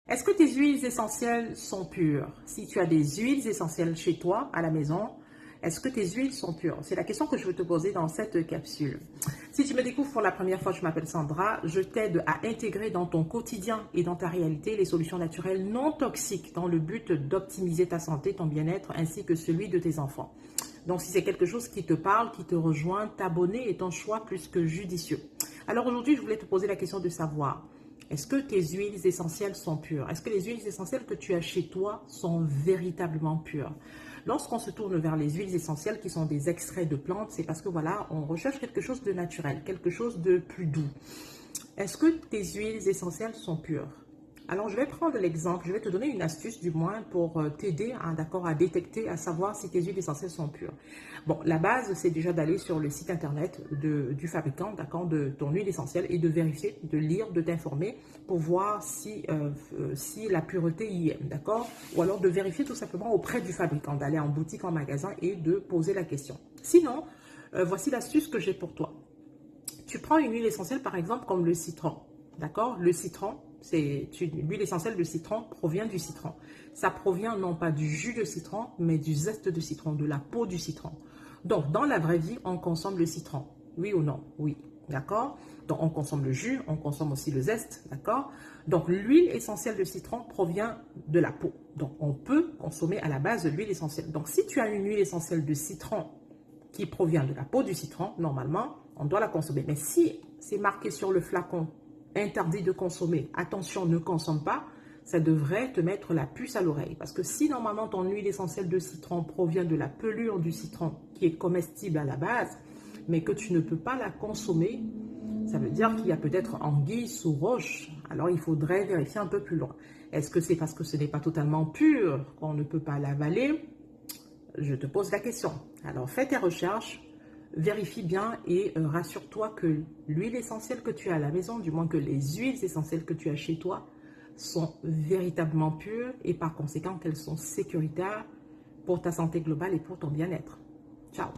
Est-ce que tes huiles essentielles sont pures? Si tu as des huiles essentielles chez toi, à la maison, est-ce que tes huiles sont pures? C'est la question que je veux te poser dans cette capsule. Si tu me découvres pour la première fois, je m'appelle Sandra. Je t'aide à intégrer dans ton quotidien et dans ta réalité les solutions naturelles non toxiques dans le but d'optimiser ta santé, ton bien-être ainsi que celui de tes enfants. Donc, si c'est quelque chose qui te parle, qui te rejoint, t'abonner est un choix plus que judicieux. Alors aujourd'hui, je voulais te poser la question de savoir, est-ce que tes huiles essentielles sont pures? Est-ce que les huiles essentielles que tu as chez toi sont véritablement pures? Lorsqu'on se tourne vers les huiles essentielles qui sont des extraits de plantes, c'est parce que voilà, on recherche quelque chose de naturel, quelque chose de plus doux. Est-ce que tes huiles essentielles sont pures? Alors, je vais prendre l'exemple, je vais te donner une astuce du moins pour t'aider à détecter, à savoir si tes huiles essentielles sont pures. Bon, la base, c'est déjà d'aller sur le site internet du fabricant, d'accord, de ton huile essentielle et de vérifier, de lire, de t'informer pour voir si la pureté y est, d'accord? Ou alors de vérifier tout simplement auprès du fabricant, d'aller en boutique, en magasin et de poser la question. Sinon, voici l'astuce que j'ai pour toi. Tu prends une huile essentielle, par exemple, comme le citron. D'accord? Le citron, l'huile essentielle de citron provient du citron. Ça provient non pas du jus de citron, mais du zeste de citron, de la peau du citron. Donc, dans la vraie vie, on consomme le citron. Oui ou non? Oui. D'accord? Donc, on consomme le jus, on consomme aussi le zeste. D'accord? Donc, l'huile essentielle de citron provient de la peau. Donc, on peut consommer à la base de l'huile essentielle. Donc, si tu as une huile essentielle de citron qui provient de la peau du citron, normalement, on doit la consommer. Mais si c'est marqué sur le flacon, interdit de consommer, attention, ne consomme pas, ça devrait te mettre la puce à l'oreille. Parce que si normalement ton huile essentielle de citron provient de la pelure du citron, qui est comestible à la base, mais que tu ne peux pas la consommer, ça veut dire qu'il y a peut-être anguille sous roche. Alors il faudrait vérifier un peu plus loin. Est-ce que c'est parce que ce n'est pas totalement pur qu'on ne peut pas l'avaler? Je te pose la question. Alors, fais tes recherches, vérifie bien et rassure-toi que l'huile essentielle que tu as à la maison, du moins que les huiles essentielles que tu as chez toi, sont véritablement pures et par conséquent qu'elles sont sécuritaires pour ta santé globale et pour ton bien-être. Ciao!